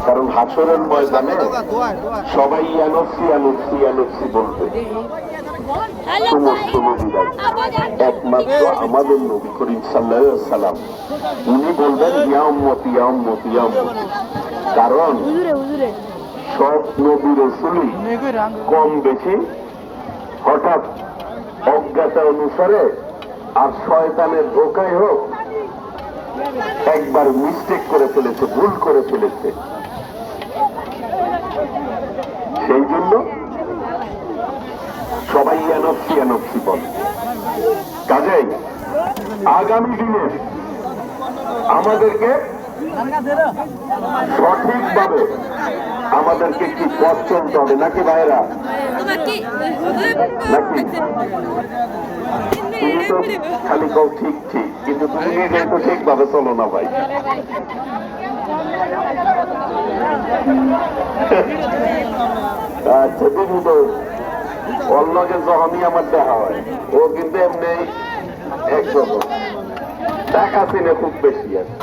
কারণ হাসরের ময়দানে সবাই এনফসি এনফসি এনফসি বলবে, সমস্ত নবীরাই। একমাত্র আমাদের নবী করিম সাল্লাল্লাহু আলাইহি সাল্লাম উনি বলবেন ইয়া উম্মতি ইয়া উম্মতি ইয়া উম্মতি। কারণ সব নবী রাসূলই কম বেশি হঠাৎ অজ্ঞতা অনুসারে আর শয়তানের ধোঁকায় হোক একবার মিস্টেক করে ফেলেছে, ভুল করে ফেলেছে। সেই জন্য সবাই এনফসি এনফসি বলে। কাজেই আগামী দিনে আমাদেরকে সঠিকভাবে আমাদেরকে কি পথ চলতে হবে নাকি ভাইরা? নাকি তুমি তো খালি কও ঠিক ঠিক, কিন্তু তুমি নিজে তো ঠিকভাবে চলো না ভাই। আচ্ছা তুমি তো অন্যকে যখনই আমার দেখা হয় ও কিন্তু এমনি একরকম দেখা চিনে খুব বেশি আছে।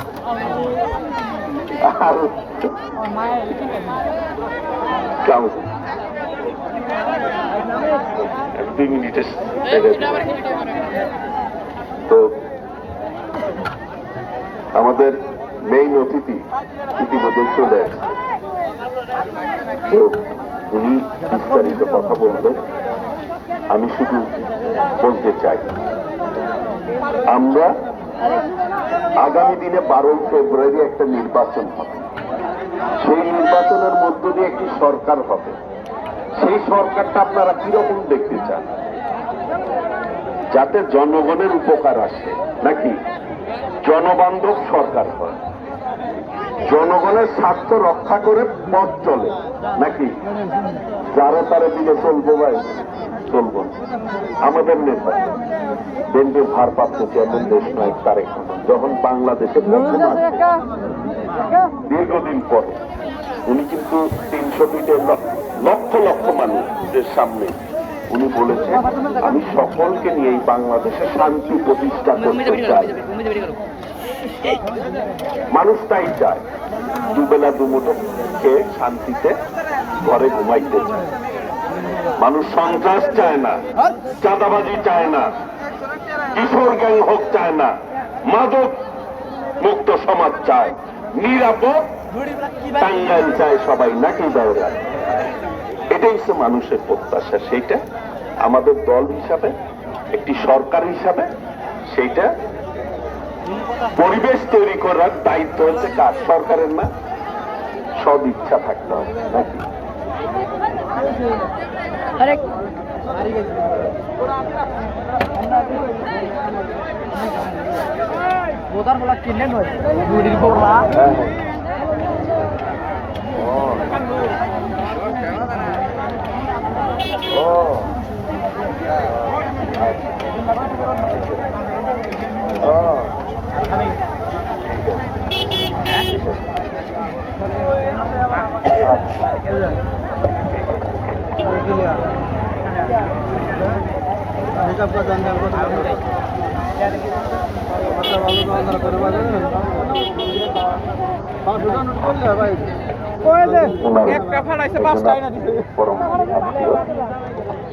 আর 2 মিনিটের তো আমাদের মেইন অতিথি ইতিমধ্যে চলে আসছে, উনি বিস্তারিত কথা বলবেন। আমি শুধু বলতে চাই আমরা আগামী দিনে 12 ফেব্রুয়ারি একটা নির্বাচন হবে। সেই নির্বাচনের মধ্য দিয়ে একটি সরকার হবে। সেই সরকারটা আপনারা কিরকম দেখতে চান? যাতে জনগণের উপকার আসে, নাকি জনবান্ধব সরকার হয়, জনগণের স্বার্থ রক্ষা করে পথ চলে, নাকি যারা তারা দিকে চলবো ভাই চলবো? আমাদের নেতা বিএনপির ভারপ্রাপ্ত চেয়ারম্যান দেশনায়ক তারেক রহমান যখন বাংলাদেশে দীর্ঘদিন পরে উনি কিন্তু 300 ফিটের লক্ষ লক্ষ মানুষের সামনে উনি বলেছেন আমি সকলকে নিয়ে এই বাংলাদেশে শান্তি প্রতিষ্ঠা করতে চাই। মানুষ তাই চায়, দুবেলা দুমুঠো খেয়ে শান্তিতে ঘরে ঘুমাইতে চায়। মানুষ সন্ত্রাস চায় না, চাঁদাবাজি চায় না, কিশোর গ্যাং হোক চায় না, মাদক মুক্ত সমাজ চায়, নিরাপদ টাঙ্গাইল চায় সবাই, নাকি দাওরা? এটাই হচ্ছে মানুষের প্রত্যাশা। সেইটা আমাদের দল হিসাবে, একটি সরকার হিসাবে সেইটা পরিবেশ তৈরি করার দায়িত্ব হচ্ছে কার? সরকারের না? সদ ইচ্ছা থাকতে হবে, নাকি?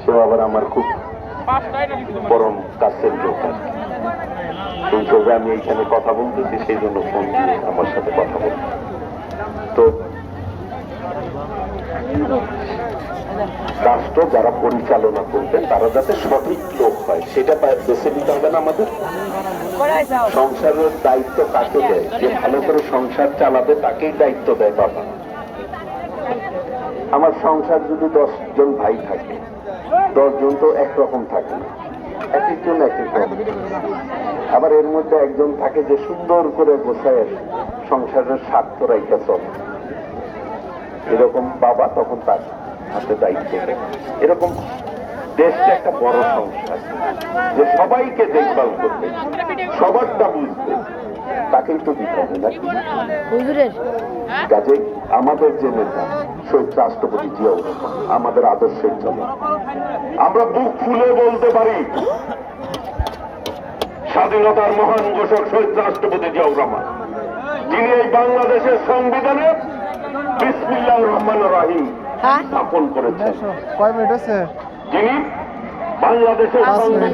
সেও আবার আমার খুব পরম কাছের লোক। সেই হিসেবে আমি এইখানে কথা বলতেছি, সেই জন্য ফোন দিয়ে আমার সাথে কথা বলতে। তো রাষ্ট্র যারা পরিচালনা করবে তারা যাতে সঠিক লোক হয় সেটা বেছে নিতে হবে না আমাদের। সংসারের দায়িত্ব কাকে দেয়? যে ভালো করে সংসার চালাবে তাকেই দায়িত্ব দেয় বাবা। আমার সংসার যদি 10 জন ভাই থাকে, 10 জন তো একরকম থাকে না, এক একজন এক এক রকম। আবার এর মধ্যে একজন থাকে যে সুন্দর করে গোছায় সংসারের স্বার্থ রাইখা চলে, এরকম বাবা তখন তার হাতে দায়িত্ব দেয়। এরকম দেশটা একটা বড় সংসার, যে সবাইকে দেখভাল করবে, সবারটা বুঝবে, তাকেই তো দিতে হবে, নাকি? কাজেই আমাদের যে নেতা শহীদ রাষ্ট্রপতি জিয়াউর রহমান আমাদের আদর্শের জন্য আমরা বুক ফুলে বলতে পারি স্বাধীনতার মহান ঘোষক শহীদ রাষ্ট্রপতি জিয়াউর রহমান যিনি এই বাংলাদেশের সংবিধানে বিসমিল্লাহির রহমানির রহিম স্থাপন করেছেন, কয় মিনিট হচ্ছে? যিনি বাংলাদেশের সংবিধান